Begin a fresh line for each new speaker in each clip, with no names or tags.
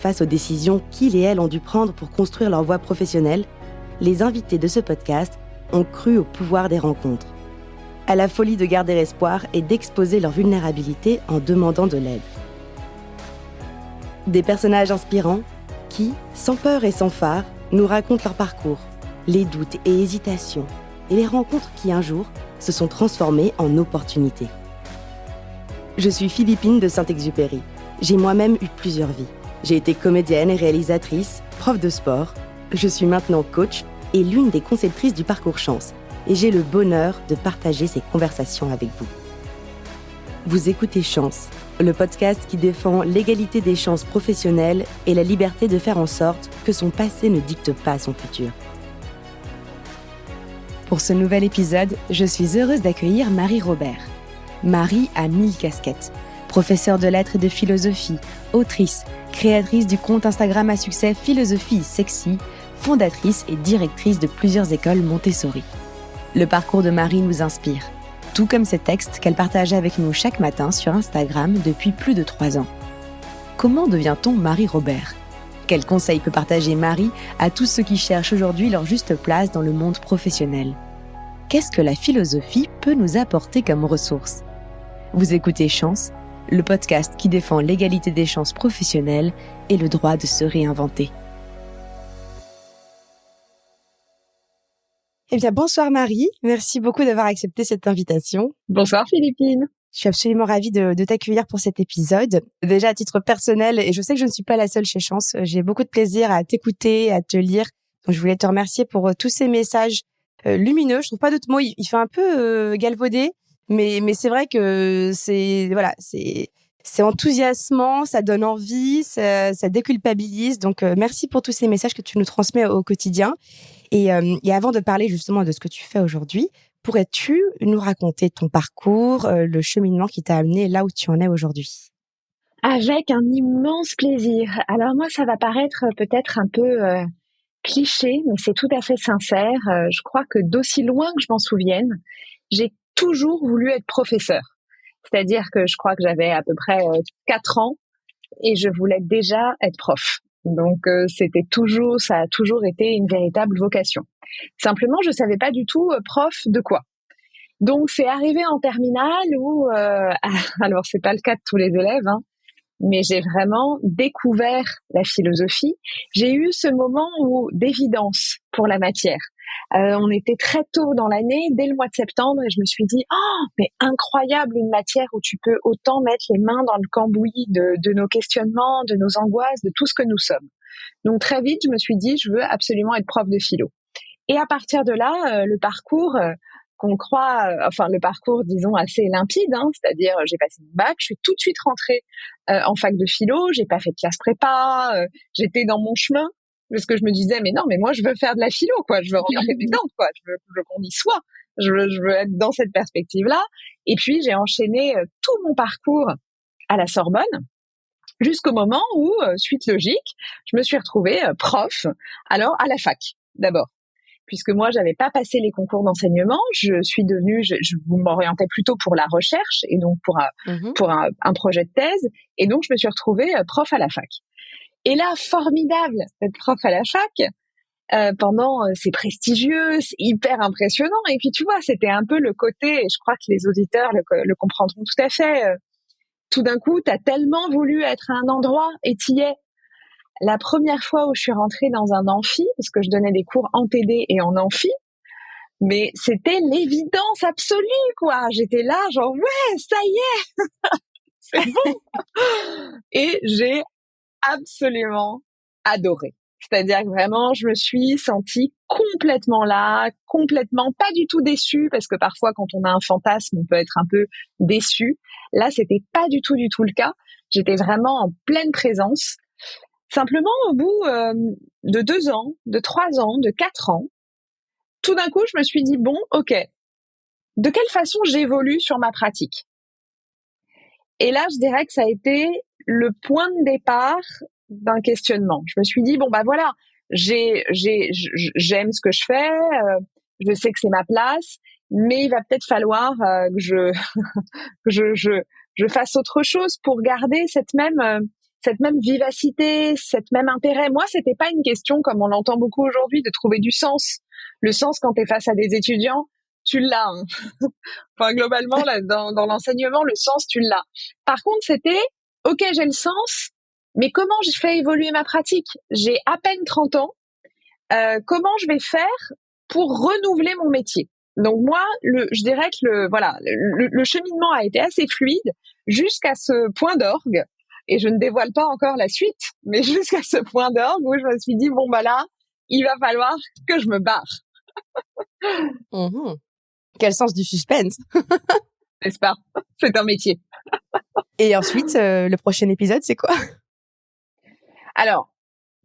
face aux décisions qu'ils et elles ont dû prendre pour construire leur voie professionnelle, les invités de ce podcast ont cru au pouvoir des rencontres, à la folie de garder espoir et d'exposer leur vulnérabilité en demandant de l'aide. Des personnages inspirants qui, sans peur et sans phare, nous racontent leur parcours, les doutes et hésitations, et les rencontres qui, un jour, se sont transformées en opportunités. Je suis Philippine de Saint-Exupéry. J'ai moi-même eu plusieurs vies. J'ai été comédienne et réalisatrice, prof de sport. Je suis maintenant coach et l'une des conceptrices du parcours Chance. Et j'ai le bonheur de partager ces conversations avec vous. Vous écoutez Chance, le podcast qui défend l'égalité des chances professionnelles et la liberté de faire en sorte que son passé ne dicte pas son futur. Pour ce nouvel épisode, je suis heureuse d'accueillir Marie Robert. Marie a 1000 casquettes. Professeure de lettres et de philosophie, autrice, créatrice du compte Instagram à succès Philosophie Sexy, fondatrice et directrice de plusieurs écoles Montessori. Le parcours de Marie nous inspire, tout comme ces textes qu'elle partageait avec nous chaque matin sur Instagram depuis plus de 3 ans. Comment devient-on Marie Robert ? Quels conseils peut partager Marie à tous ceux qui cherchent aujourd'hui leur juste place dans le monde professionnel ? Qu'est-ce que la philosophie peut nous apporter comme ressource ? Vous écoutez Chance, le podcast qui défend l'égalité des chances professionnelles et le droit de se réinventer. Eh bien, bonsoir Marie, merci beaucoup d'avoir accepté cette invitation.
Bonsoir Philippine.
Je suis absolument ravie de t'accueillir pour cet épisode. Déjà à titre personnel, et je sais que je ne suis pas la seule chez Chance, j'ai beaucoup de plaisir à t'écouter, à te lire. Donc je voulais te remercier pour tous ces messages lumineux. Je trouve pas d'autres mots, il fait un peu galvaudé, mais c'est vrai que c'est enthousiasmant, ça donne envie, ça déculpabilise. Donc merci pour tous ces messages que tu nous transmets au quotidien. Et avant de parler justement de ce que tu fais aujourd'hui, pourrais-tu nous raconter ton parcours, le cheminement qui t'a amené là où tu en es aujourd'hui ?
Avec un immense plaisir. Alors moi, ça va paraître peut-être un peu cliché, mais c'est tout à fait sincère. Je crois que d'aussi loin que je m'en souvienne, j'ai toujours voulu être professeur. C'est-à-dire que je crois que j'avais à peu près 4 ans et je voulais déjà être prof. Donc ça a toujours été une véritable vocation. Simplement, je savais pas du tout prof de quoi. Donc c'est arrivé en terminale où, alors c'est pas le cas de tous les élèves, hein, mais j'ai vraiment découvert la philosophie. J'ai eu ce moment d'évidence pour la matière. On était très tôt dans l'année, dès le mois de septembre, et je me suis dit, oh, mais incroyable, une matière où tu peux autant mettre les mains dans le cambouis de nos questionnements, de nos angoisses, de tout ce que nous sommes. Donc très vite, je me suis dit, je veux absolument être prof de philo. Et à partir de là, le parcours le parcours, disons, assez limpide, hein, c'est-à-dire j'ai passé mon bac, je suis tout de suite rentrée en fac de philo, j'ai pas fait de classe prépa, j'étais dans mon chemin, parce que je me disais, mais non, mais moi je veux faire de la philo, quoi, je veux rentrer dedans, quoi, je veux qu'on y soit, je veux être dans cette perspective-là. Et puis j'ai enchaîné tout mon parcours à la Sorbonne, jusqu'au moment où, suite logique, je me suis retrouvée prof, alors à la fac, d'abord. Puisque moi, j'avais pas passé les concours d'enseignement, je m'orientais plutôt pour la recherche et donc pour un projet de thèse. Et donc, je me suis retrouvée prof à la fac. Et là, formidable d'être prof à la fac. C'est prestigieux, c'est hyper impressionnant. Et puis, tu vois, c'était un peu le côté, et je crois que les auditeurs le comprendront tout à fait. Tout d'un coup, t'as tellement voulu être à un endroit et t'y es. La première fois où je suis rentrée dans un amphi, parce que je donnais des cours en TD et en amphi, mais c'était l'évidence absolue, quoi. J'étais là, genre, ouais, ça y est, c'est bon. Et j'ai absolument adoré. C'est-à-dire que vraiment, je me suis sentie complètement là, complètement pas du tout déçue, parce que parfois, quand on a un fantasme, on peut être un peu déçu. Là, c'était pas du tout le cas. J'étais vraiment en pleine présence. Simplement, au bout de 2 ans, de 3 ans, de 4 ans, tout d'un coup, je me suis dit, bon, ok, de quelle façon j'évolue sur ma pratique ? Et là, je dirais que ça a été le point de départ d'un questionnement. Je me suis dit, bon, bah voilà, j'aime ce que je fais, je sais que c'est ma place, mais il va peut-être falloir que je fasse autre chose pour garder cette même cette même vivacité, cette même intérêt. Moi, c'était pas une question comme on l'entend beaucoup aujourd'hui de trouver du sens. Le sens quand tu es face à des étudiants, tu l'as. Hein. Enfin, globalement, là, dans l'enseignement, le sens, tu l'as. Par contre, c'était, OK, j'ai le sens, mais comment je fais évoluer ma pratique? J'ai à peine 30 ans. Comment je vais faire pour renouveler mon métier? Donc moi, je dirais que le cheminement a été assez fluide jusqu'à ce point d'orgue. Et je ne dévoile pas encore la suite, mais jusqu'à ce point d'orgue où je me suis dit, bon, bah là, il va falloir que je me barre.
Mmh. Quel sens du suspense.
N'est-ce pas? C'est un métier.
Et ensuite, le prochain épisode, c'est quoi?
Alors,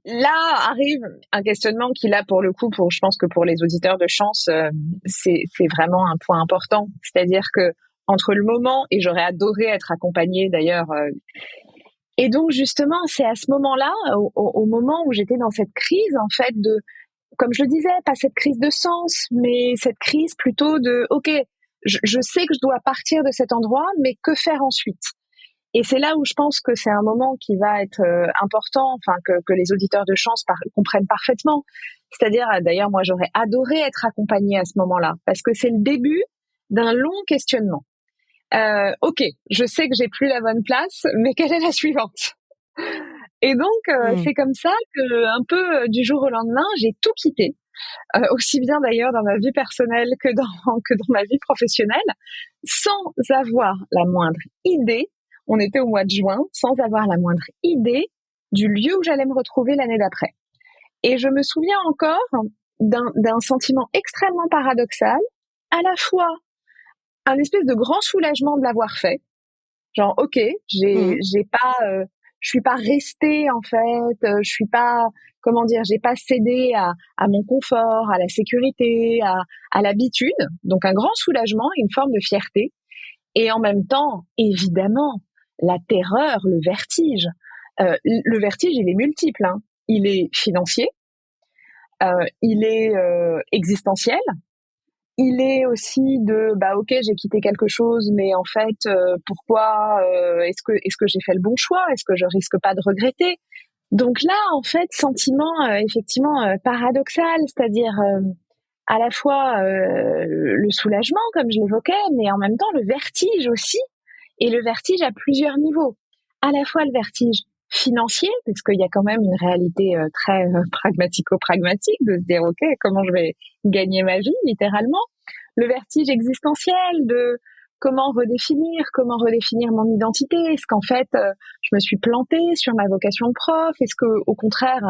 là arrive un questionnement qui, là, pour le coup, je pense que pour les auditeurs de Chance, c'est vraiment un point important. C'est-à-dire que entre le moment, et j'aurais adoré être accompagnée d'ailleurs, et donc justement, c'est à ce moment-là, au moment où j'étais dans cette crise, en fait, comme je le disais, pas cette crise de sens, mais cette crise plutôt de, OK, je sais que je dois partir de cet endroit, mais que faire ensuite? Et c'est là où je pense que c'est un moment qui va être important, enfin que les auditeurs de Chance comprennent parfaitement. C'est-à-dire, d'ailleurs, moi, j'aurais adoré être accompagnée à ce moment-là, parce que c'est le début d'un long questionnement. OK, je sais que j'ai plus la bonne place, mais quelle est la suivante? Et donc, c'est comme ça que, un peu du jour au lendemain, j'ai tout quitté, aussi bien d'ailleurs dans ma vie personnelle que dans ma vie professionnelle, sans avoir la moindre idée. On était au mois de juin, sans avoir la moindre idée du lieu où j'allais me retrouver l'année d'après. Et je me souviens encore d'un sentiment extrêmement paradoxal, à la fois un espèce de grand soulagement de l'avoir fait. Genre, OK, j'ai pas, je suis pas restée, en fait, je suis pas, comment dire, j'ai pas cédé à mon confort, à la sécurité, à l'habitude. Donc, un grand soulagement, une forme de fierté. Et en même temps, évidemment, la terreur, le vertige. Le vertige, il est multiple, hein. Il est financier, il est existentiel. Il est aussi de, bah, OK, j'ai quitté quelque chose, mais en fait, pourquoi, est-ce que j'ai fait le bon choix? Est-ce que je risque pas de regretter? Donc là, en fait, sentiment, effectivement, paradoxal, c'est-à-dire, à la fois, le soulagement, comme je l'évoquais, mais en même temps, le vertige aussi. Et le vertige à plusieurs niveaux. À la fois le vertige financier, parce qu'il y a quand même une réalité très pragmatico-pragmatique de se dire, OK, comment je vais gagner ma vie, littéralement. Le vertige existentiel de comment redéfinir mon identité. Est-ce qu'en fait, je me suis plantée sur ma vocation de prof? Est-ce que, au contraire,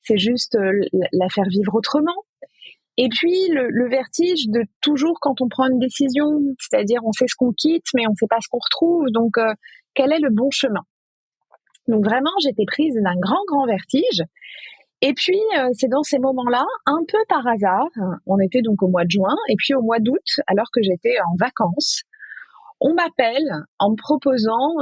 c'est juste la faire vivre autrement? Et puis, le vertige de toujours quand on prend une décision, c'est-à-dire on sait ce qu'on quitte, mais on ne sait pas ce qu'on retrouve. Donc, quel est le bon chemin? Donc, vraiment, j'étais prise d'un grand, grand vertige. Et puis, c'est dans ces moments-là, un peu par hasard, on était donc au mois de juin, et puis au mois d'août, alors que j'étais en vacances, on m'appelle en me proposant,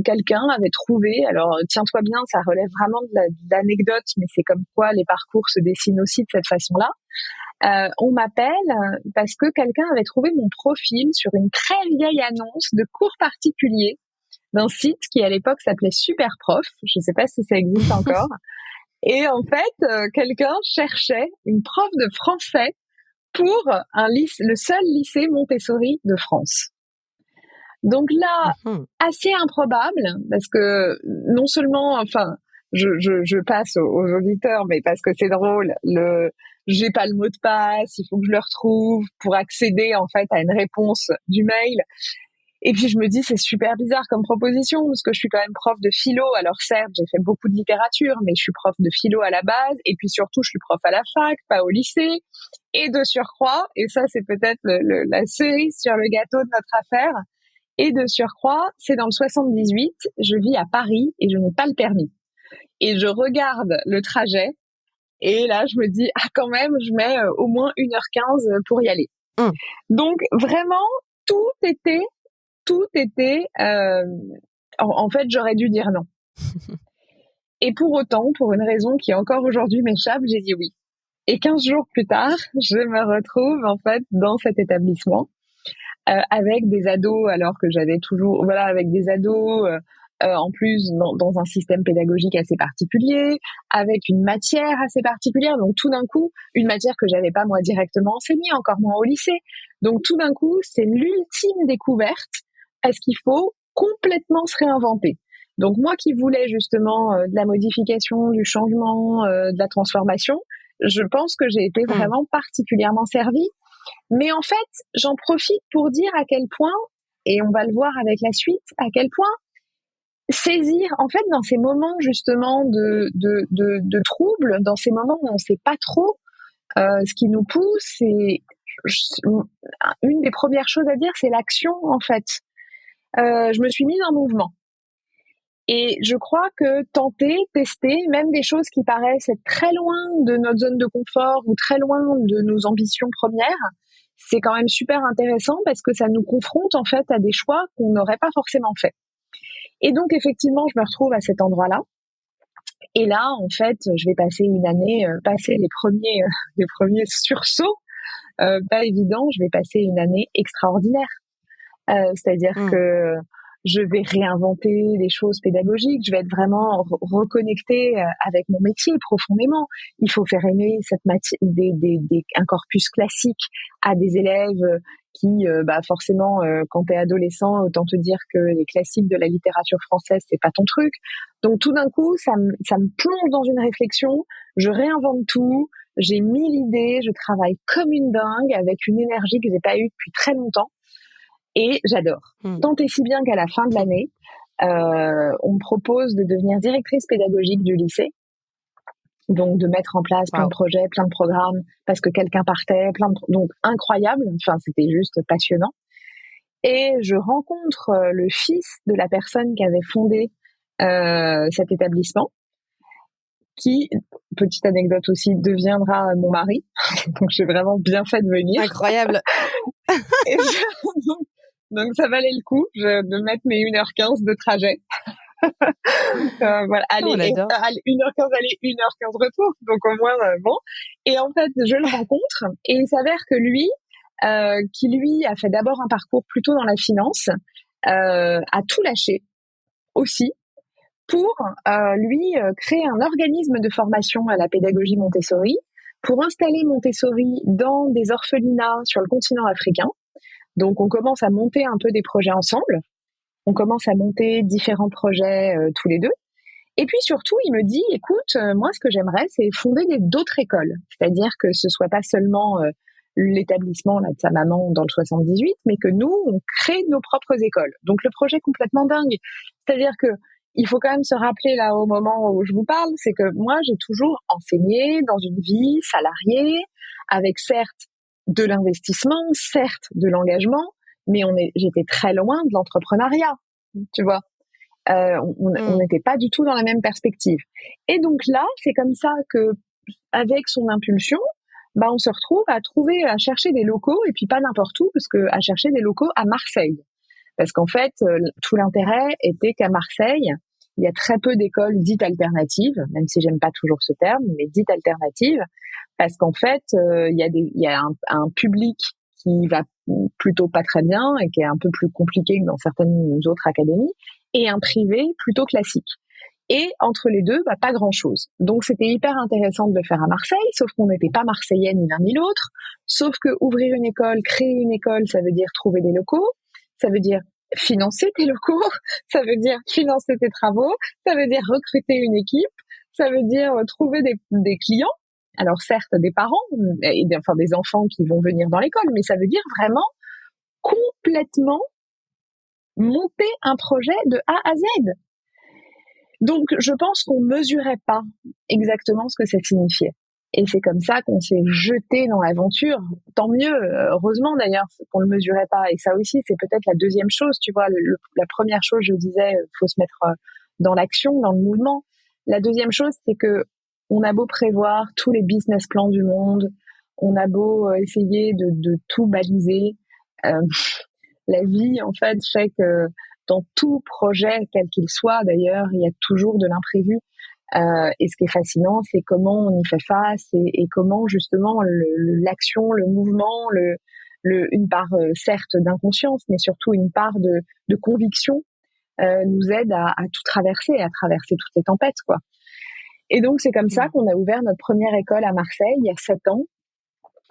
quelqu'un avait trouvé, alors tiens-toi bien, ça relève vraiment d'anecdotes, mais c'est comme quoi les parcours se dessinent aussi de cette façon-là. On m'appelle parce que quelqu'un avait trouvé mon profil sur une très vieille annonce de cours particuliers d'un site qui à l'époque s'appelait Superprof. Je ne sais pas si ça existe encore. Et en fait, quelqu'un cherchait une prof de français pour le seul lycée Montessori de France. Donc là, assez improbable, parce que non seulement, enfin, je passe aux auditeurs, mais parce que c'est drôle, j'ai pas le mot de passe, il faut que je le retrouve pour accéder en fait à une réponse du mail. Et puis je me dis, c'est super bizarre comme proposition, parce que je suis quand même prof de philo. Alors certes, j'ai fait beaucoup de littérature, mais je suis prof de philo à la base, et puis surtout, je suis prof à la fac, pas au lycée. Et de surcroît, et ça c'est peut-être la cerise sur le gâteau de notre affaire, et de surcroît, c'est dans le 78, je vis à Paris et je n'ai pas le permis. Et je regarde le trajet, et là je me dis, ah quand même, je mets au moins 1h15 pour y aller. Donc vraiment, tout était, en fait, j'aurais dû dire non. Et pour autant, pour une raison qui encore aujourd'hui m'échappe, j'ai dit oui. Et 15 jours plus tard, je me retrouve en fait dans cet établissement avec des ados, alors que j'avais toujours, voilà, avec des ados en plus dans un système pédagogique assez particulier, avec une matière assez particulière. Donc tout d'un coup, une matière que j'avais pas moi directement enseignée, encore moins au lycée. Donc tout d'un coup, c'est l'ultime découverte parce qu'il faut complètement se réinventer. Donc moi qui voulais justement de la modification, du changement, de la transformation, je pense que j'ai été vraiment particulièrement servie. Mais en fait, j'en profite pour dire à quel point, et on va le voir avec la suite, à quel point saisir, en fait, dans ces moments justement de trouble, dans ces moments où on ne sait pas trop ce qui nous pousse, et une des premières choses à dire, c'est l'action, en fait. Je me suis mise en mouvement. Et je crois que tenter, tester, même des choses qui paraissent être très loin de notre zone de confort ou très loin de nos ambitions premières, c'est quand même super intéressant parce que ça nous confronte en fait à des choix qu'on n'aurait pas forcément fait. Et donc effectivement, je me retrouve à cet endroit-là. Et là, en fait, je vais passer une année, passer les premiers sursauts, pas évident. Je vais passer une année extraordinaire. C'est-à-dire que je vais réinventer des choses pédagogiques, je vais être vraiment reconnectée avec mon métier profondément. Il faut faire aimer cette matière, un corpus classique à des élèves qui, forcément, quand t'es adolescent, autant te dire que les classiques de la littérature française, c'est pas ton truc. Donc tout d'un coup, ça me plonge dans une réflexion, je réinvente tout, j'ai 1000 idées, je travaille comme une dingue avec une énergie que j'ai pas eue depuis très longtemps. Et j'adore. Tant et si bien qu'à la fin de l'année, on me propose de devenir directrice pédagogique du lycée. Donc, de mettre en place plein de projets, plein de programmes, parce que quelqu'un partait, donc incroyable. Enfin, c'était juste passionnant. Et je rencontre le fils de la personne qui avait fondé cet établissement, qui, petite anecdote aussi, deviendra mon mari. Donc, j'ai vraiment bien fait de venir.
Incroyable.
Donc ça valait le coup de mettre mes 1h15 de trajet. Voilà, aller, 1h15 aller, 1h15 retour. Donc au moins, bon. Et en fait, je le rencontre et il s'avère que lui, qui lui a fait d'abord un parcours plutôt dans la finance, a tout lâché aussi pour lui créer un organisme de formation à la pédagogie Montessori, pour installer Montessori dans des orphelinats sur le continent africain. Donc, on commence à monter un peu des projets ensemble. On commence à monter différents projets tous les deux. Et puis surtout, il me dit, écoute, moi, ce que j'aimerais, c'est fonder d'autres écoles. C'est-à-dire que ce soit pas seulement l'établissement là, de sa maman dans le 78, mais que nous, on crée nos propres écoles. Donc, le projet est complètement dingue. C'est-à-dire que il faut quand même se rappeler là au moment où je vous parle, c'est que moi, j'ai toujours enseigné dans une vie salariée, avec certes de l'investissement, certes de l'engagement, mais j'étais très loin de l'entrepreneuriat, tu vois. On n'était pas du tout dans la même perspective. Et donc là, c'est comme ça que, avec son impulsion, on se retrouve à chercher des locaux, et puis pas n'importe où, parce que à chercher des locaux à Marseille. Parce qu'en fait, tout l'intérêt était qu'à Marseille, il y a très peu d'écoles dites alternatives, même si j'aime pas toujours ce terme, mais dites alternatives, parce qu'en fait, il y a un public qui va plutôt pas très bien et qui est un peu plus compliqué que dans certaines autres académies, et un privé plutôt classique. Et entre les deux, pas grand-chose. Donc c'était hyper intéressant de le faire à Marseille, sauf qu'on n'était pas marseillais ni l'un ni l'autre, sauf que ouvrir une école, créer une école, ça veut dire trouver des locaux, ça veut dire financer tes locaux, ça veut dire financer tes travaux, ça veut dire recruter une équipe, ça veut dire trouver des clients. Alors certes, des parents, enfin des enfants qui vont venir dans l'école, mais ça veut dire vraiment complètement monter un projet de A à Z. Donc, je pense qu'on mesurait pas exactement ce que ça signifiait. Et c'est comme ça qu'on s'est jeté dans l'aventure. Tant mieux, heureusement d'ailleurs qu'on le mesurait pas. Et ça aussi, c'est peut-être la deuxième chose, tu vois. La première chose, je disais, faut se mettre dans l'action, dans le mouvement. La deuxième chose, c'est que on a beau prévoir tous les business plans du monde, on a beau essayer de tout baliser, la vie, en fait, fait que dans tout projet, quel qu'il soit d'ailleurs, il y a toujours de l'imprévu. Et ce qui est fascinant, c'est comment on y fait face et comment justement l'action, le mouvement, une part certes d'inconscience, mais surtout une part de conviction nous aide à tout traverser, à traverser toutes les tempêtes, quoi. Et donc, c'est comme ça qu'on a ouvert notre première école à Marseille il y a 7 ans,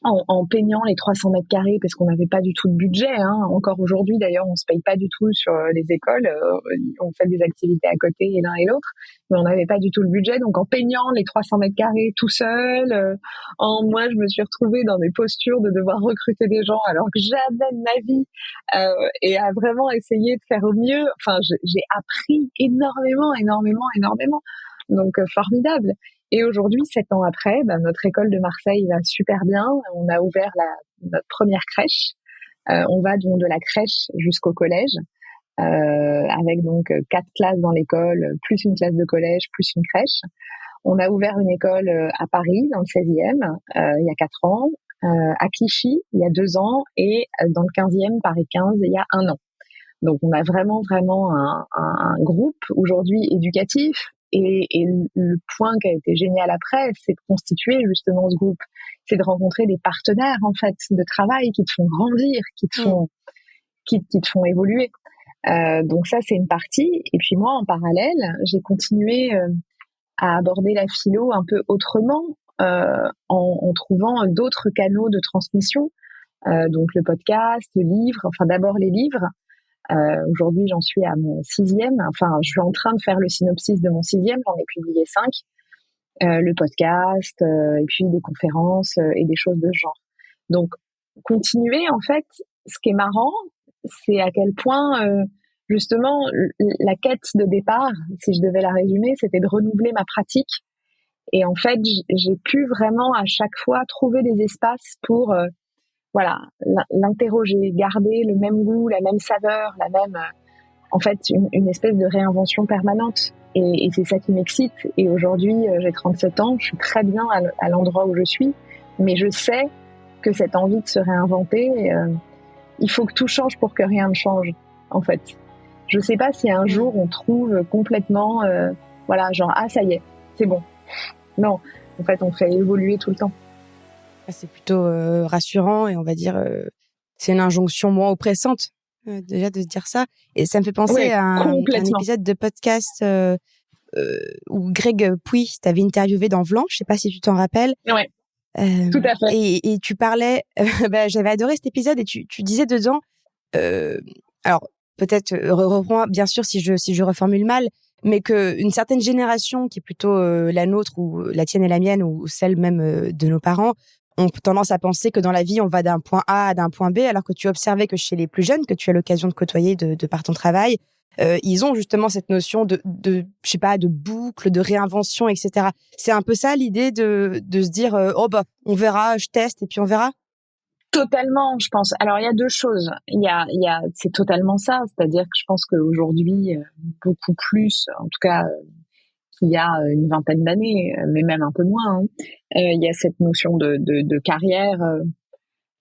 en peignant les 300 mètres carrés parce qu'on n'avait pas du tout de budget. Encore aujourd'hui, d'ailleurs, on se paye pas du tout sur les écoles. On fait des activités à côté l'un et l'autre, mais on n'avait pas du tout le budget. Donc, en peignant les 300 mètres carrés tout seul, moi, je me suis retrouvée dans des postures de devoir recruter des gens alors que jamais de ma vie, et à vraiment essayer de faire au mieux. Enfin, j'ai appris énormément, énormément, énormément. Donc, formidable. Et aujourd'hui, 7 ans après, notre école de Marseille va super bien. On a ouvert notre première crèche. On va donc de la crèche jusqu'au collège, avec donc 4 classes dans l'école, plus une classe de collège, plus une crèche. On a ouvert une école à Paris, dans le 16e, il y a 4 ans, à Clichy, il y a 2 ans, et dans le 15e, Paris 15, il y a 1 an. Donc, on a vraiment, vraiment un groupe aujourd'hui éducatif. Et le point qui a été génial après, c'est de constituer justement ce groupe. C'est de rencontrer des partenaires, en fait, de travail qui te font grandir, qui te font évoluer. Donc ça, c'est une partie. Et puis moi, en parallèle, j'ai continué à aborder la philo un peu autrement, en trouvant d'autres canaux de transmission. Donc le podcast, le livre, enfin d'abord les livres. Aujourd'hui, j'en suis à mon 6e. Enfin, je suis en train de faire le synopsis de mon 6e. J'en ai publié 5. Le podcast, et puis des conférences et des choses de ce genre. Donc, continuer, en fait, ce qui est marrant, c'est à quel point, justement, la quête de départ, si je devais la résumer, c'était de renouveler ma pratique. Et en fait, j'ai pu vraiment à chaque fois trouver des espaces pour voilà, l'interroger, garder le même goût, la même saveur, en fait, une espèce de réinvention permanente. Et c'est ça qui m'excite. Et aujourd'hui, j'ai 37 ans, je suis très bien à l'endroit où je suis, mais je sais que cette envie de se réinventer, il faut que tout change pour que rien ne change, en fait. Je sais pas si un jour on trouve complètement, genre, ça y est, c'est bon. Non, en fait, on fait évoluer tout le temps.
C'est plutôt rassurant et on va dire c'est une injonction moins oppressante déjà de se dire ça. Et ça me fait penser à un épisode de podcast où Greg Puy t'avait interviewé dans Vlan. Je sais pas si tu t'en rappelles.
Ouais, tout à fait.
Et tu parlais, j'avais adoré cet épisode et tu disais dedans, alors peut-être reprends bien sûr si je reformule mal, mais que une certaine génération qui est plutôt la nôtre ou la tienne et la mienne ou celle même de nos parents ont tendance à penser que dans la vie, on va d'un point A à d'un point B, alors que tu observais que chez les plus jeunes, que tu as l'occasion de côtoyer de par ton travail, ils ont justement cette notion de je sais pas, de boucle, de réinvention, etc. C'est un peu ça l'idée de se dire, on verra, je teste et puis on verra.
Totalement, je pense. Alors, il y a 2 choses. C'est totalement ça. C'est-à-dire que je pense qu'aujourd'hui, beaucoup plus, en tout cas, qu'il y a une vingtaine d'années, mais même un peu moins, il y a cette notion de carrière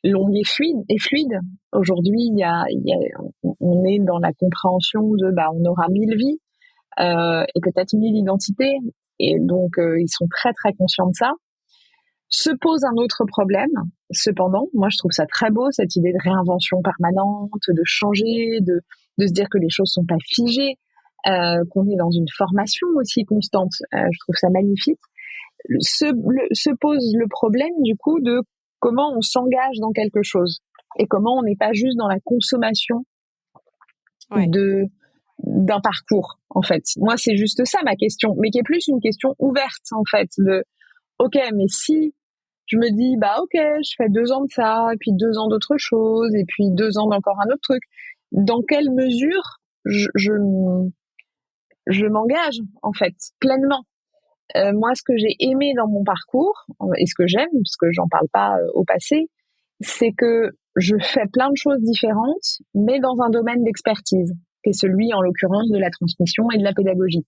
longue et fluide. Aujourd'hui, on est dans la compréhension de, on aura 1000 vies, et peut-être 1000 identités. Et donc, ils sont très, très conscients de ça. Se pose un autre problème. Cependant, moi, je trouve ça très beau, cette idée de réinvention permanente, de changer, de se dire que les choses sont pas figées, qu'on est dans une formation aussi constante. Je trouve ça magnifique. Se pose le problème, du coup, de comment on s'engage dans quelque chose et comment on n'est pas juste dans la consommation d'un parcours, en fait. Moi, c'est juste ça, ma question, mais qui est plus une question ouverte, en fait, de OK, mais si je me dis, OK, je fais 2 ans de ça, et puis 2 ans d'autre chose, et puis 2 ans d'encore un autre truc. Dans quelle mesure je m'engage, en fait, pleinement? Moi, ce que j'ai aimé dans mon parcours, et ce que j'aime, parce que j'en parle pas au passé, c'est que je fais plein de choses différentes, mais dans un domaine d'expertise, qui est celui, en l'occurrence, de la transmission et de la pédagogie.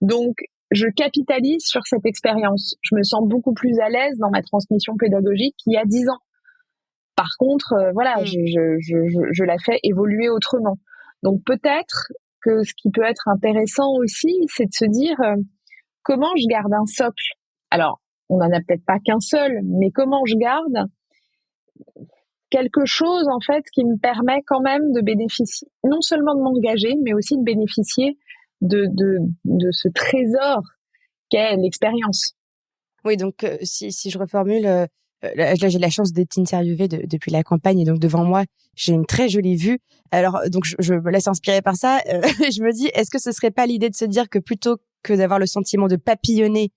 Donc, je capitalise sur cette expérience. Je me sens beaucoup plus à l'aise dans ma transmission pédagogique qu'il y a 10 ans. Par contre, je la fais évoluer autrement. Donc, peut-être que ce qui peut être intéressant aussi, c'est de se dire comment je garde un socle. Alors, on n'en a peut-être pas qu'un seul, mais comment je garde quelque chose en fait qui me permet quand même de bénéficier, non seulement de m'engager, mais aussi de bénéficier de ce trésor qu'est l'expérience.
Oui, donc si je reformule, là j'ai la chance d'être interviewée depuis la campagne et donc devant moi j'ai une très jolie vue. Alors donc je me laisse inspirer par ça. Je me dis, est-ce que ce serait pas l'idée de se dire que plutôt que d'avoir le sentiment de papillonner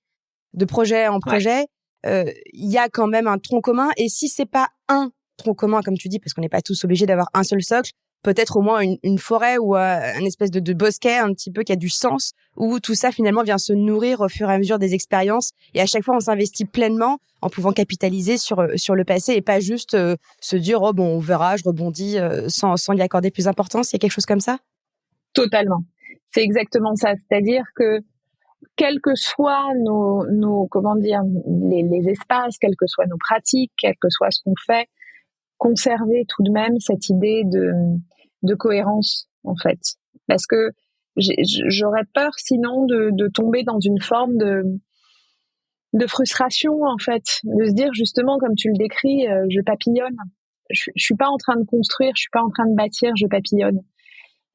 de projet en projet, il y a quand même un tronc commun, et si c'est pas un tronc commun comme tu dis, parce qu'on n'est pas tous obligés d'avoir un seul socle, peut-être au moins une forêt ou un espèce de bosquet un petit peu qui a du sens, où tout ça finalement vient se nourrir au fur et à mesure des expériences, et à chaque fois on s'investit pleinement en pouvant capitaliser sur le passé, et pas juste se dire oh bon on verra, je rebondis sans y accorder plus d'importance. Il y a quelque chose comme ça?
Totalement. C'est exactement ça. C'est-à-dire que quels que soient nos comment dire, les espaces, quelles que soient nos pratiques, quel que soit ce qu'on fait, conserver tout de même cette idée de cohérence, en fait. Parce que j'aurais peur sinon de tomber dans une forme de frustration, en fait, de se dire justement, comme tu le décris, je papillonne. Je suis pas en train de construire, je suis pas en train de bâtir, je papillonne.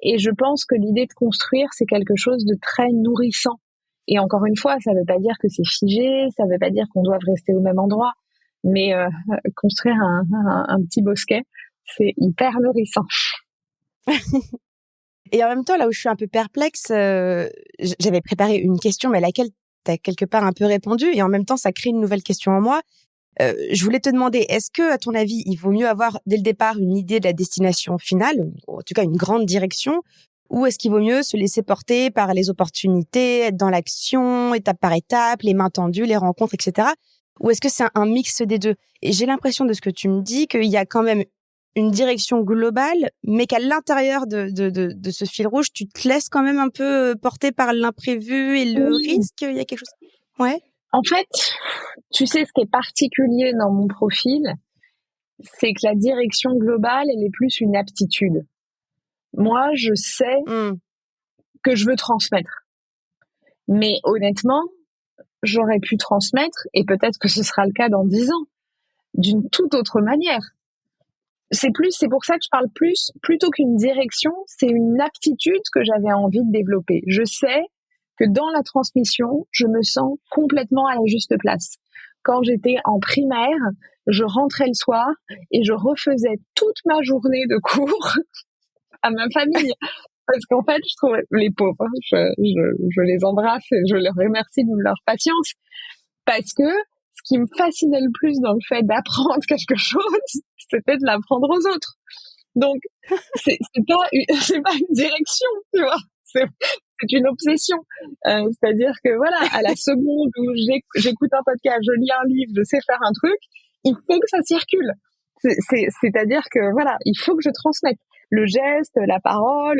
Et je pense que l'idée de construire, c'est quelque chose de très nourrissant. Et encore une fois, ça veut pas dire que c'est figé, ça veut pas dire qu'on doit rester au même endroit, mais construire un petit bosquet, c'est hyper nourrissant.
Et en même temps, là où je suis un peu perplexe, j'avais préparé une question, mais à laquelle tu as quelque part un peu répondu, et en même temps, ça crée une nouvelle question en moi. Je voulais te demander, est-ce que, à ton avis, il vaut mieux avoir dès le départ une idée de la destination finale, ou en tout cas une grande direction, ou est-ce qu'il vaut mieux se laisser porter par les opportunités, être dans l'action, étape par étape, les mains tendues, les rencontres, etc. Ou est-ce que c'est un mix des deux? Et j'ai l'impression de ce que tu me dis qu'il y a quand même une direction globale, mais qu'à l'intérieur de ce fil rouge, tu te laisses quand même un peu porter par l'imprévu et le risque. Il y a quelque chose. Ouais.
En fait, tu sais, ce qui est particulier dans mon profil, c'est que la direction globale, elle est plus une aptitude. Moi, je sais que je veux transmettre. Mais honnêtement, j'aurais pu transmettre, et peut-être que ce sera le cas dans 10 ans, d'une toute autre manière. C'est pour ça que je parle plutôt qu'une direction, c'est une aptitude que j'avais envie de développer. Je sais que dans la transmission, je me sens complètement à la juste place. Quand j'étais en primaire, je rentrais le soir et je refaisais toute ma journée de cours à ma famille. Parce qu'en fait, je trouve les pauvres, je les embrasse et je leur remercie de leur patience. Parce que ce qui me fascinait le plus dans le fait d'apprendre quelque chose, c'était de l'apprendre aux autres. Donc, c'est pas une direction, tu vois. C'est une obsession. C'est-à-dire que voilà, à la seconde où j'écoute un podcast, je lis un livre, je sais faire un truc, il faut que ça circule. C'est-à-dire que voilà, il faut que je transmette le geste, la parole,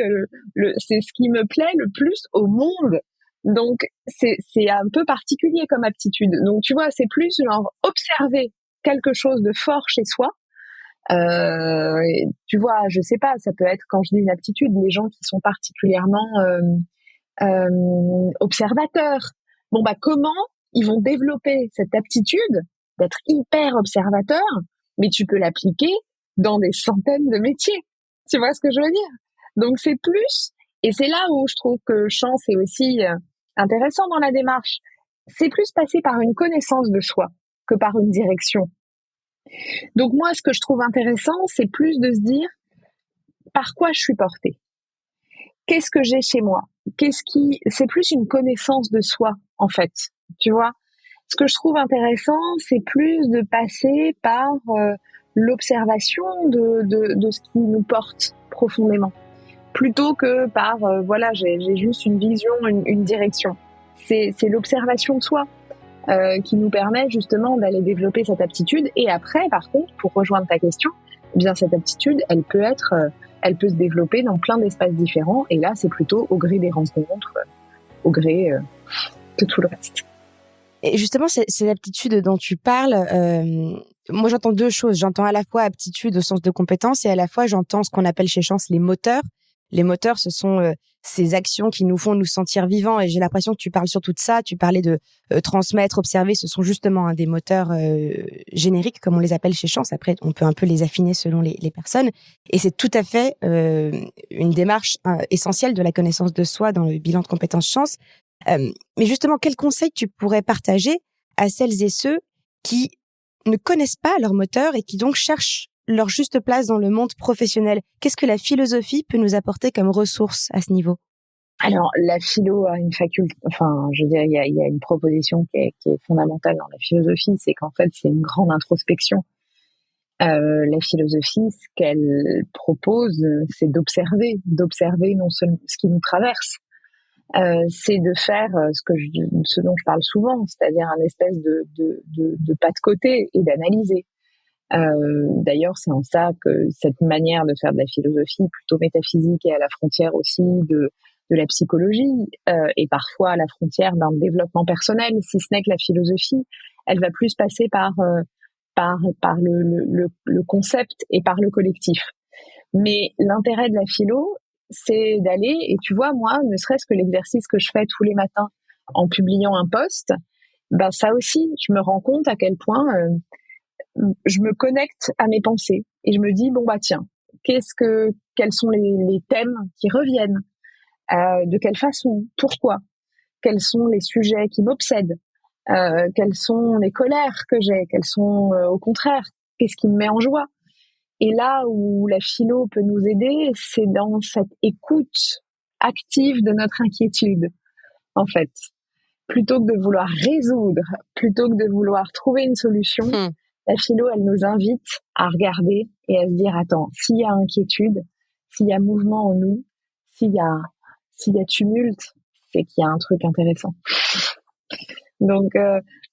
c'est ce qui me plaît le plus au monde. Donc, c'est un peu particulier comme aptitude. Donc, tu vois, c'est plus genre observer quelque chose de fort chez soi. Tu vois, je sais pas, ça peut être, quand je dis une aptitude, les gens qui sont particulièrement observateurs. Bon, bah, comment ils vont développer cette aptitude d'être hyper observateur, mais tu peux l'appliquer dans des centaines de métiers. Tu vois ce que je veux dire? Donc, c'est plus, et c'est là où je trouve que Chance est aussi intéressant dans la démarche. C'est plus passer par une connaissance de soi que par une direction. Donc moi, ce que je trouve intéressant, c'est plus de se dire par quoi je suis portée. Qu'est-ce que j'ai chez moi? C'est plus une connaissance de soi, en fait. Tu vois? Ce que je trouve intéressant, c'est plus de passer par l'observation de ce qui nous porte profondément, plutôt que par voilà, j'ai juste une vision, une direction. C'est l'observation de soi qui nous permet justement d'aller développer cette aptitude. Et après, par contre, pour rejoindre ta question, eh bien cette aptitude, elle peut se développer dans plein d'espaces différents. Et là, c'est plutôt au gré des rencontres, au gré de tout le reste.
Et justement, ces aptitudes dont tu parles, moi j'entends deux choses. J'entends à la fois aptitude au sens de compétence, et à la fois j'entends ce qu'on appelle chez Chance les moteurs. Les moteurs, ce sont ces actions qui nous font nous sentir vivants. Et j'ai l'impression que tu parles surtout de ça. Tu parlais de transmettre, observer. Ce sont justement des moteurs génériques, comme on les appelle chez Chance. Après, on peut un peu les affiner selon les personnes. Et c'est tout à fait une démarche essentielle de la connaissance de soi dans le bilan de compétences Chance. Mais justement, quels conseils tu pourrais partager à celles et ceux qui ne connaissent pas leur moteur et qui donc cherchent leur juste place dans le monde professionnel? Qu'est-ce que la philosophie peut nous apporter comme ressources à ce niveau?
Alors, la philo a une faculté, je veux dire, il y a une proposition qui est fondamentale dans la philosophie, c'est qu'en fait, c'est une grande introspection. La philosophie, ce qu'elle propose, c'est d'observer non seulement ce qui nous traverse, c'est de faire ce dont je parle souvent, c'est-à-dire un espèce de pas de côté et d'analyser. D'ailleurs, c'est en ça que cette manière de faire de la philosophie plutôt métaphysique et à la frontière aussi de la psychologie et parfois à la frontière d'un développement personnel, si ce n'est que la philosophie, elle va plus passer par le concept et par le collectif. Mais l'intérêt de la philo, c'est d'aller, et tu vois, moi, ne serait-ce que l'exercice que je fais tous les matins en publiant un post, ben ça aussi, je me rends compte à quel point je me connecte à mes pensées et je me dis bon bah tiens, quels sont les thèmes qui reviennent, de quelle façon, pourquoi, quels sont les sujets qui m'obsèdent, quelles sont les colères que j'ai, quelles sont au contraire, qu'est-ce qui me met en joie. Et là où la philo peut nous aider, c'est dans cette écoute active de notre inquiétude, en fait. Plutôt que de vouloir résoudre, plutôt que de vouloir trouver une solution, la philo, elle nous invite à regarder et à se dire, attends, s'il y a inquiétude, s'il y a mouvement en nous, s'il y a tumulte, c'est qu'il y a un truc intéressant. Donc,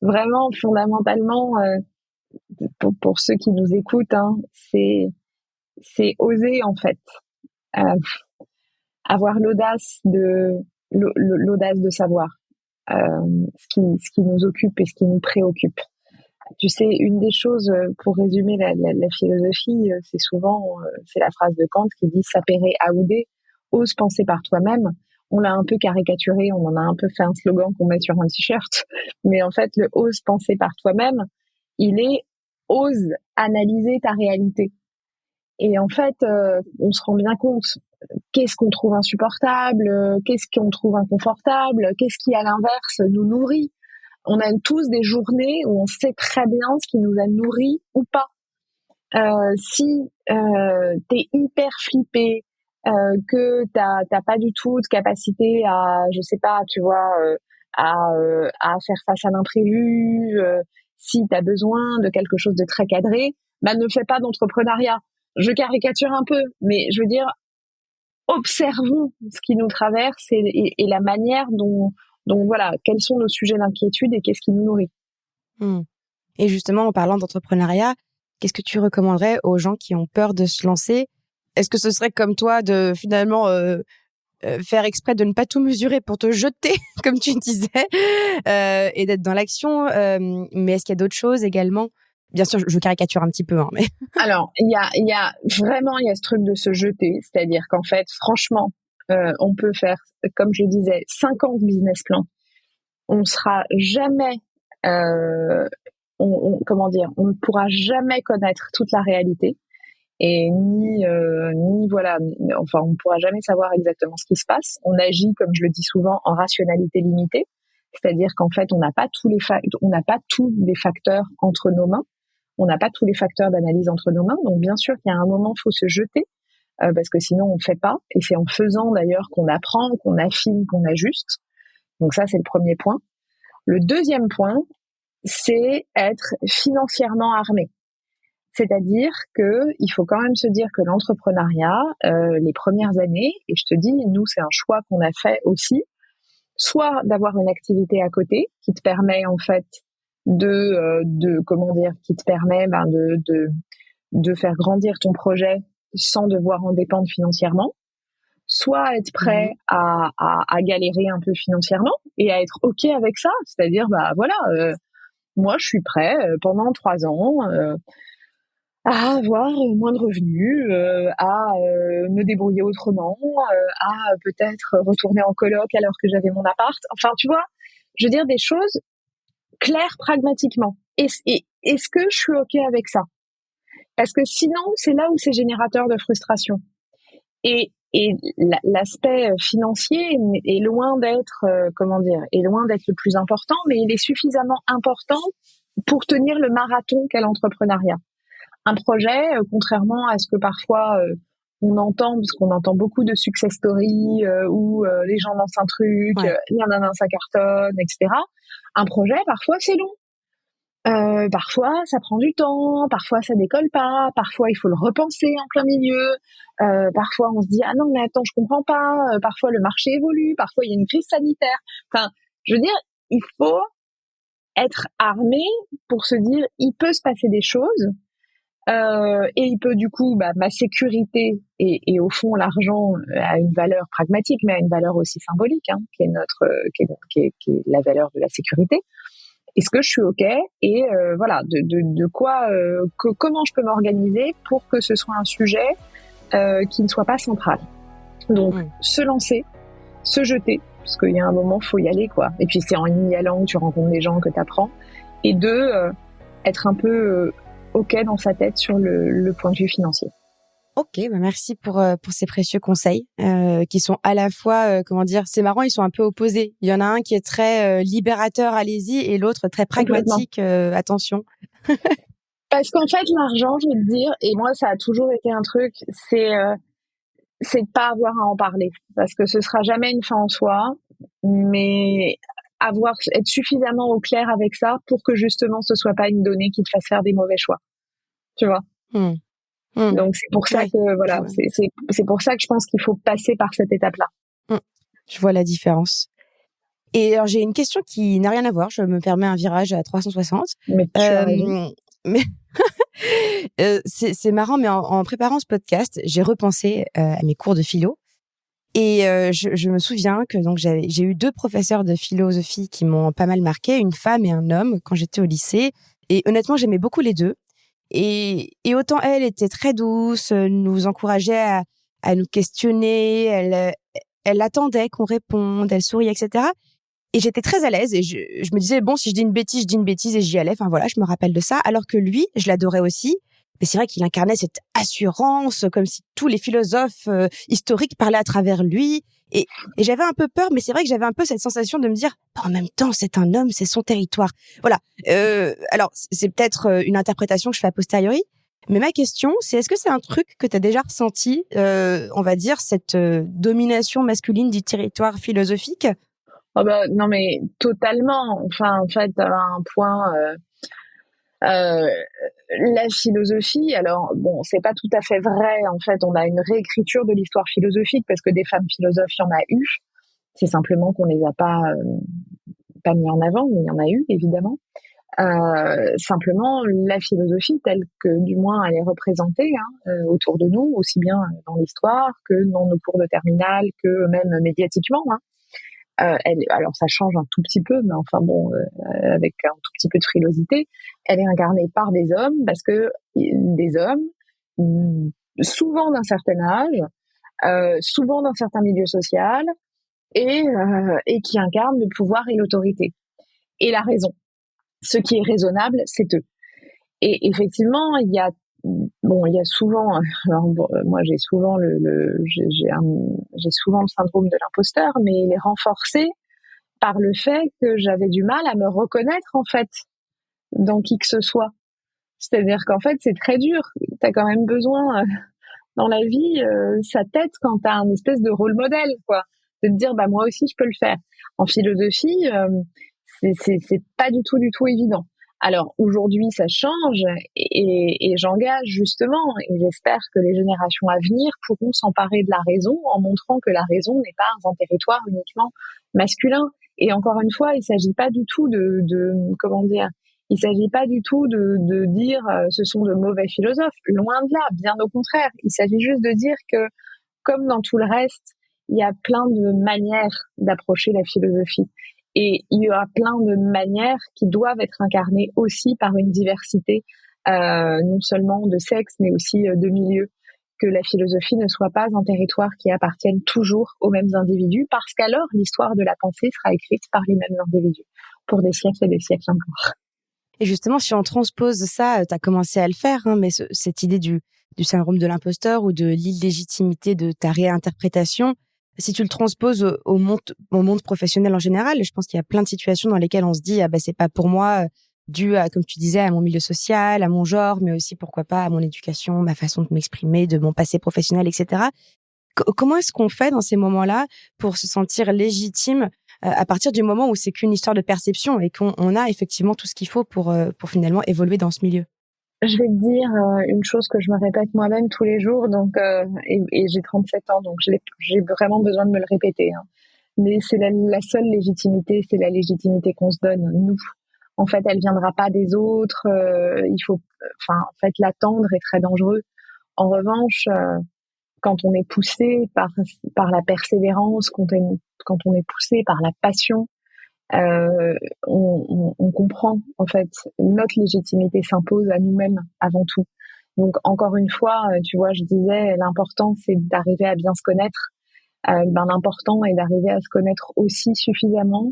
vraiment, fondamentalement, pour ceux qui nous écoutent, hein, c'est oser, en fait, avoir l'audace de savoir ce qui nous occupe et ce qui nous préoccupe. Tu sais, une des choses, pour résumer la philosophie, c'est souvent, c'est la phrase de Kant qui dit « sapere aude », ose penser par toi-même. On l'a un peu caricaturé, on en a un peu fait un slogan qu'on met sur un t-shirt, mais en fait, le « ose penser par toi-même », il est « ose analyser ta réalité ». Et en fait, on se rend bien compte, qu'est-ce qu'on trouve insupportable, qu'est-ce qu'on trouve inconfortable, qu'est-ce qui, à l'inverse, nous nourrit. On a tous des journées où on sait très bien ce qui nous a nourris ou pas. Si t'es hyper flippé, que t'as pas du tout de capacité à, je sais pas, tu vois, à faire face à l'imprévu, si t'as besoin de quelque chose de très cadré, bah ne fais pas d'entrepreneuriat. Je caricature un peu, mais je veux dire, observons ce qui nous traverse et la manière dont voilà, quels sont nos sujets d'inquiétude et qu'est-ce qui nous nourrit.
Et justement, en parlant d'entrepreneuriat, qu'est-ce que tu recommanderais aux gens qui ont peur de se lancer? Est-ce que ce serait comme toi de finalement faire exprès de ne pas tout mesurer pour te jeter, comme tu disais, et d'être dans l'action? Mais est-ce qu'il y a d'autres choses également? Bien sûr, je caricature un petit peu, hein, mais...
Alors, il y a vraiment, il y a ce truc de se jeter. C'est-à-dire qu'en fait, franchement, on peut faire, comme je disais, 50 business plans. On sera jamais, on ne pourra jamais connaître toute la réalité. Et ni voilà, enfin, on ne pourra jamais savoir exactement ce qui se passe. On agit, comme je le dis souvent, en rationalité limitée. C'est-à-dire qu'en fait, on n'a pas tous les facteurs entre nos mains. On n'a pas tous les facteurs d'analyse entre nos mains. Donc, bien sûr qu'il y a un moment, il faut se jeter, parce que sinon, on ne fait pas. Et c'est en faisant, d'ailleurs, qu'on apprend, qu'on affine, qu'on ajuste. Donc ça, c'est le premier point. Le deuxième point, c'est être financièrement armé. C'est-à-dire que il faut quand même se dire que l'entrepreneuriat, les premières années, et je te dis, nous, c'est un choix qu'on a fait aussi, soit d'avoir une activité à côté qui te permet, en fait, qui te permet de faire grandir ton projet sans devoir en dépendre financièrement, soit être prêt à galérer un peu financièrement et à être OK avec ça, c'est-à-dire bah voilà, moi je suis prêt pendant 3 ans à avoir moins de revenus, à me débrouiller autrement, à peut-être retourner en coloc alors que j'avais mon appart. Enfin, tu vois, je veux dire des choses claires pragmatiquement. Est-ce que je suis OK avec ça? Parce que sinon, c'est là où c'est générateur de frustration. Et l'aspect financier est loin d'être, est loin d'être le plus important, mais il est suffisamment important pour tenir le marathon qu'est l'entrepreneuriat. Un projet, contrairement à ce que parfois on entend, parce qu'on entend beaucoup de success stories où les gens lancent un truc,
Ouais.
ça cartonne, etc. Un projet, parfois, c'est long. Parfois, ça prend du temps, parfois ça décolle pas, parfois il faut le repenser en plein milieu, parfois on se dit ah non mais attends je comprends pas, parfois le marché évolue, parfois il y a une crise sanitaire. Enfin, je veux dire, il faut être armé pour se dire il peut se passer des choses et il peut du coup ma sécurité et au fond l'argent a une valeur pragmatique mais a une valeur aussi symbolique hein, qui est qui est la valeur de la sécurité. Est-ce que je suis OK et voilà de quoi comment je peux m'organiser pour que ce soit un sujet qui ne soit pas central. Donc se lancer, se jeter parce qu'il y a un moment faut y aller quoi. Et puis c'est en y allant que tu rencontres des gens que tu apprends et être un peu OK dans sa tête sur le point de vue financier.
Ok, merci pour ces précieux conseils qui sont à la fois comment dire, c'est marrant, ils sont un peu opposés. Il y en a un qui est très libérateur, allez-y, et l'autre très pragmatique, attention.
Parce qu'en fait l'argent, je vais te dire, et moi ça a toujours été un truc, c'est de pas avoir à en parler parce que ce sera jamais une fin en soi, mais être suffisamment au clair avec ça pour que justement ce soit pas une donnée qui te fasse faire des mauvais choix. Tu vois? Donc c'est pour ça
Ouais,
que voilà, c'est pour ça que je pense qu'il faut passer par cette étape-là.
Je vois la différence. Et alors j'ai une question qui n'a rien à voir, je me permets un virage à 360.
Mais tu as raison.
Mais c'est marrant, mais en préparant ce podcast, j'ai repensé à mes cours de philo. Et je me souviens que donc j'ai eu 2 professeurs de philosophie qui m'ont pas mal marqué, une femme et un homme quand j'étais au lycée. Et honnêtement, j'aimais beaucoup les 2. Et autant elle était très douce, nous encourageait à nous questionner, elle attendait qu'on réponde, elle souriait, etc. Et j'étais très à l'aise et je me disais bon, si je dis une bêtise, je dis une bêtise et j'y allais. Enfin voilà, je me rappelle de ça. Alors que lui, je l'adorais aussi. Mais c'est vrai qu'il incarnait cette assurance, comme si tous les philosophes historiques parlaient à travers lui. Et j'avais un peu peur, mais c'est vrai que j'avais un peu cette sensation de me dire, en même temps, c'est un homme, c'est son territoire. Voilà. Alors, c'est peut-être une interprétation que je fais a posteriori. Mais ma question, c'est est-ce que c'est un truc que tu as déjà ressenti, on va dire, cette domination masculine du territoire philosophique?
Oh bah, non mais totalement. Enfin, en fait, à un point, la philosophie. Alors bon, c'est pas tout à fait vrai. En fait, on a une réécriture de l'histoire philosophique parce que des femmes philosophes, il y en a eu. C'est simplement qu'on les a pas mis en avant, mais il y en a eu évidemment. Simplement, la philosophie telle que du moins elle est représentée autour de nous, aussi bien dans l'histoire que dans nos cours de terminale, que même médiatiquement. Alors ça change un tout petit peu, mais enfin bon, avec un tout petit peu de frilosité, elle est incarnée par des hommes parce que des hommes, souvent d'un certain âge, souvent d'un certain milieu social, et qui incarnent le pouvoir et l'autorité et la raison. Ce qui est raisonnable, c'est eux. Et effectivement, il y a souvent, alors bon, moi j'ai souvent j'ai souvent le syndrome de l'imposteur, mais il est renforcé par le fait que j'avais du mal à me reconnaître en fait dans qui que ce soit. C'est-à-dire qu'en fait c'est très dur. T'as quand même besoin dans la vie, ça t'aide quand t'as un espèce de rôle modèle, quoi, de te dire bah moi aussi je peux le faire. En philosophie, c'est pas du tout évident. Alors aujourd'hui ça change et j'engage justement et j'espère que les générations à venir pourront s'emparer de la raison en montrant que la raison n'est pas un territoire uniquement masculin. Et encore une fois, il s'agit pas du tout de comment dire, il s'agit pas du tout de dire ce sont de mauvais philosophes, loin de là, bien au contraire. Il s'agit juste de dire que comme dans tout le reste, il y a plein de manières d'approcher la philosophie. Et il y aura plein de manières qui doivent être incarnées aussi par une diversité non seulement de sexe, mais aussi de milieu, que la philosophie ne soit pas un territoire qui appartienne toujours aux mêmes individus, parce qu'alors l'histoire de la pensée sera écrite par les mêmes individus, pour des siècles et des siècles encore.
Et justement, si on transpose ça, tu as commencé à le faire, hein, mais cette idée du syndrome de l'imposteur ou de l'illégitimité de ta réinterprétation, si tu le transposes au monde professionnel en général, je pense qu'il y a plein de situations dans lesquelles on se dit, ah bah, c'est pas pour moi, dû à, comme tu disais, à mon milieu social, à mon genre, mais aussi, pourquoi pas, à mon éducation, ma façon de m'exprimer, de mon passé professionnel, etc. Comment est-ce qu'on fait dans ces moments-là pour se sentir légitime à partir du moment où c'est qu'une histoire de perception et qu'on a effectivement tout ce qu'il faut pour finalement évoluer dans ce milieu?
Je vais te dire une chose que je me répète moi-même tous les jours, donc et j'ai 37 ans, donc j'ai vraiment besoin de me le répéter, hein. Mais c'est la seule légitimité, c'est la légitimité qu'on se donne, nous. En fait, elle viendra pas des autres. Il faut, enfin, en fait, l'attendre est très dangereux. En revanche, quand on est poussé par la persévérance, quand on est poussé par la passion, on comprend, en fait, notre légitimité s'impose à nous-mêmes avant tout. Donc, encore une fois, tu vois, je disais, l'important, c'est d'arriver à bien se connaître. L'important est d'arriver à se connaître aussi suffisamment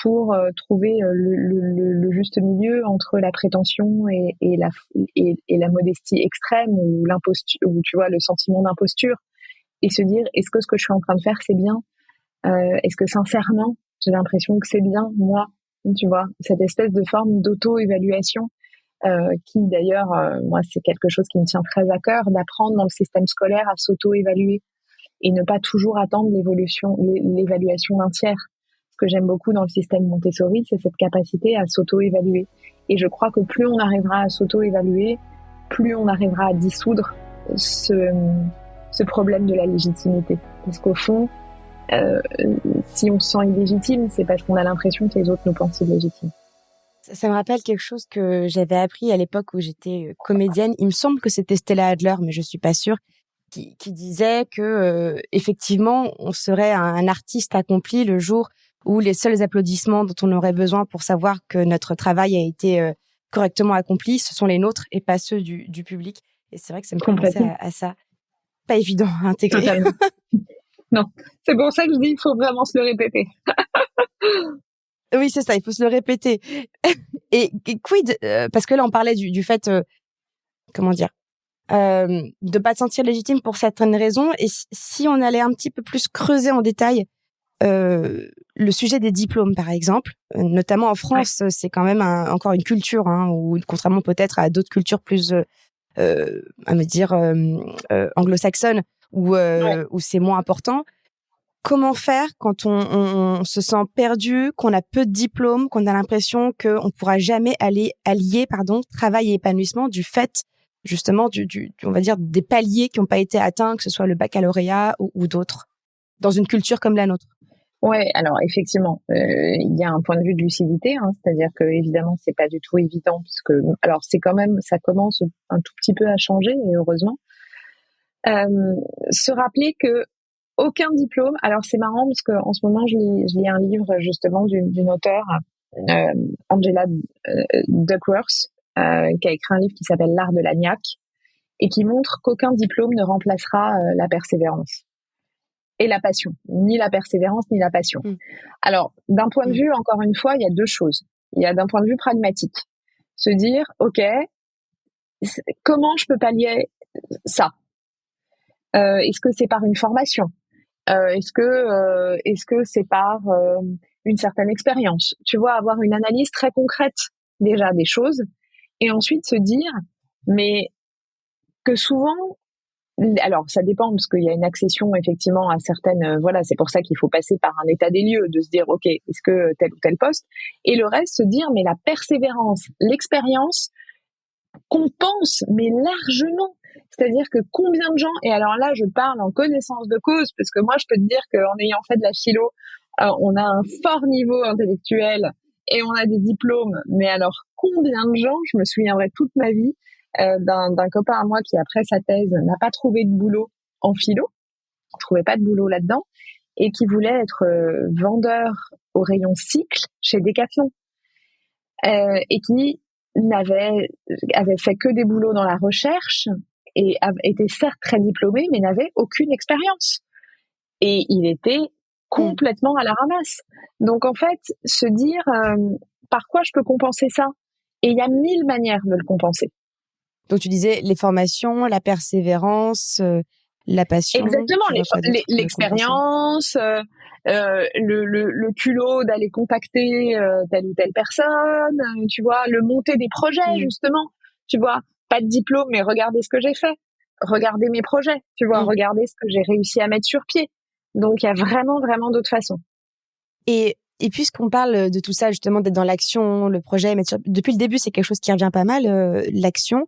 pour trouver le juste milieu entre la prétention et la modestie extrême, ou l'imposture, ou tu vois, le sentiment d'imposture, et se dire, est-ce que ce que je suis en train de faire, c'est bien? Est-ce que sincèrement, j'ai l'impression que c'est bien, moi, tu vois, cette espèce de forme d'auto-évaluation, qui d'ailleurs, moi, c'est quelque chose qui me tient très à cœur, d'apprendre dans le système scolaire à s'auto-évaluer et ne pas toujours attendre l'évaluation d'un tiers. Ce que j'aime beaucoup dans le système Montessori, c'est cette capacité à s'auto-évaluer. Et je crois que plus on arrivera à s'auto-évaluer, plus on arrivera à dissoudre ce problème de la légitimité. Parce qu'au fond, si on se sent illégitime, c'est parce qu'on a l'impression que les autres nous pensent illégitimes.
Ça me rappelle quelque chose que j'avais appris à l'époque où j'étais comédienne. Il me semble que c'était Stella Adler, mais je suis pas sûre, qui disait que effectivement, on serait un artiste accompli le jour où les seuls applaudissements dont on aurait besoin pour savoir que notre travail a été correctement accompli, ce sont les nôtres et pas ceux du public. Et c'est vrai que ça me fait penser à ça. Pas évident à intégrer.
Totalement. Non, c'est pour ça que je dis, il faut vraiment se le répéter.
Oui, c'est ça, il faut se le répéter. Et quid, parce que là, on parlait du fait, comment dire, de pas se sentir légitime pour certaines raisons. Et si on allait un petit peu plus creuser en détail le sujet des diplômes, par exemple, notamment en France, ouais. C'est quand même encore une culture, hein, où contrairement peut-être à d'autres cultures plus, à me dire, anglo-saxonnes, où c'est moins important. Comment faire quand on se sent perdu, qu'on a peu de diplômes, qu'on a l'impression qu'on pourra jamais allier travail et épanouissement du fait justement on va dire des paliers qui n'ont pas été atteints, que ce soit le baccalauréat ou d'autres, dans une culture comme la nôtre?
Ouais, alors effectivement, il y a un point de vue de lucidité, hein, c'est-à-dire que évidemment c'est pas du tout évident, puisque alors c'est quand même, ça commence un tout petit peu à changer, et heureusement. Se rappeler que aucun diplôme. Alors c'est marrant parce que en ce moment je lis un livre justement d'une auteure, Angela Duckworth, qui a écrit un livre qui s'appelle L'art de la niaque, et qui montre qu'aucun diplôme ne remplacera la persévérance et la passion, ni la persévérance ni la passion. Alors d'un point de vue, encore une fois, il y a deux choses. Il y a d'un point de vue pragmatique, se dire ok, comment je peux pallier ça? Est-ce que c'est par une formation? Est-ce que c'est par une certaine expérience? Tu vois, avoir une analyse très concrète déjà des choses, et ensuite se dire, mais que souvent, alors ça dépend parce qu'il y a une accession effectivement à certaines, voilà, c'est pour ça qu'il faut passer par un état des lieux, de se dire ok, est-ce que tel ou tel poste, et le reste se dire mais la persévérance, l'expérience compense mais largement. C'est-à-dire que combien de gens, et alors là je parle en connaissance de cause, parce que moi je peux te dire qu'en ayant fait de la philo, on a un fort niveau intellectuel et on a des diplômes, mais alors combien de gens, je me souviendrai toute ma vie d'un copain à moi qui après sa thèse n'a pas trouvé de boulot en philo, ne trouvait pas de boulot là-dedans, et qui voulait être vendeur au rayon cycle chez Decathlon, et qui avait fait que des boulots dans la recherche et était certes très diplômé, mais n'avait aucune expérience. Et il était complètement à la ramasse. Donc en fait, se dire par quoi je peux compenser ça? Et il y a 1000 manières de le compenser.
Donc tu disais les formations, la persévérance, la passion.
Exactement, l'expérience, le culot d'aller contacter telle ou telle personne, tu vois, le monter des projets justement, tu vois, pas de diplôme, mais regardez ce que j'ai fait, regardez mes projets, tu vois, regardez ce que j'ai réussi à mettre sur pied. Donc il y a vraiment d'autres façons.
Et puisqu'on parle de tout ça justement, d'être dans l'action, le projet, depuis le début c'est quelque chose qui revient pas mal, l'action.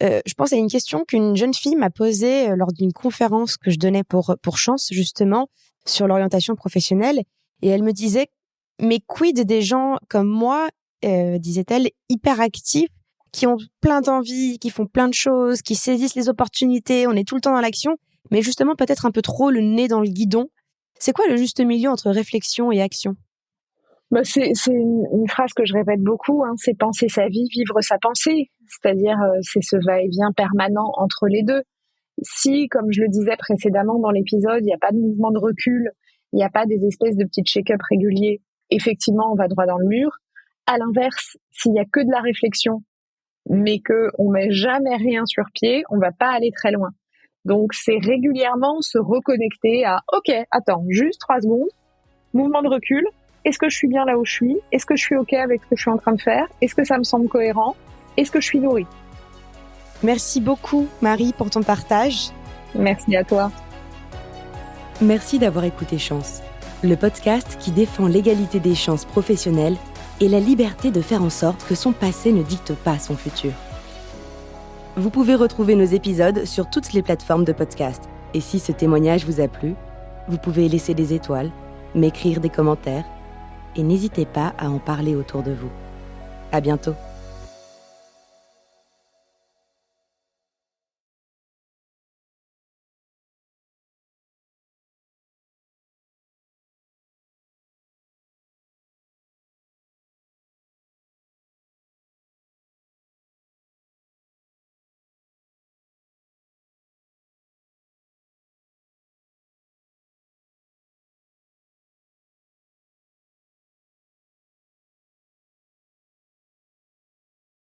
Je pense à une question qu'une jeune fille m'a posée lors d'une conférence que je donnais pour Chance, justement, sur l'orientation professionnelle. Et elle me disait, mais quid des gens comme moi, disait-elle, hyperactifs, qui ont plein d'envie, qui font plein de choses, qui saisissent les opportunités, on est tout le temps dans l'action, mais justement peut-être un peu trop le nez dans le guidon. C'est quoi le juste milieu entre réflexion et action ?
Bah c'est une phrase que je répète beaucoup, hein, c'est penser sa vie, vivre sa pensée. C'est-à-dire, c'est ce va-et-vient permanent entre les deux. Si, comme je le disais précédemment dans l'épisode, il n'y a pas de mouvement de recul, il n'y a pas des espèces de petits check-up réguliers, effectivement, on va droit dans le mur. À l'inverse, s'il y a que de la réflexion, mais que on met jamais rien sur pied, on va pas aller très loin. Donc, c'est régulièrement se reconnecter à, OK, attends, juste 3 secondes, mouvement de recul. Est-ce que je suis bien là où je suis? Est-ce que je suis OK avec ce que je suis en train de faire? Est-ce que ça me semble cohérent? Est-ce que je suis nourrie?
Merci beaucoup, Marie, pour ton partage.
Merci à toi.
Merci d'avoir écouté Chance, le podcast qui défend l'égalité des chances professionnelles et la liberté de faire en sorte que son passé ne dicte pas son futur. Vous pouvez retrouver nos épisodes sur toutes les plateformes de podcast. Et si ce témoignage vous a plu, vous pouvez laisser des étoiles, m'écrire des commentaires et n'hésitez pas à en parler autour de vous. À bientôt.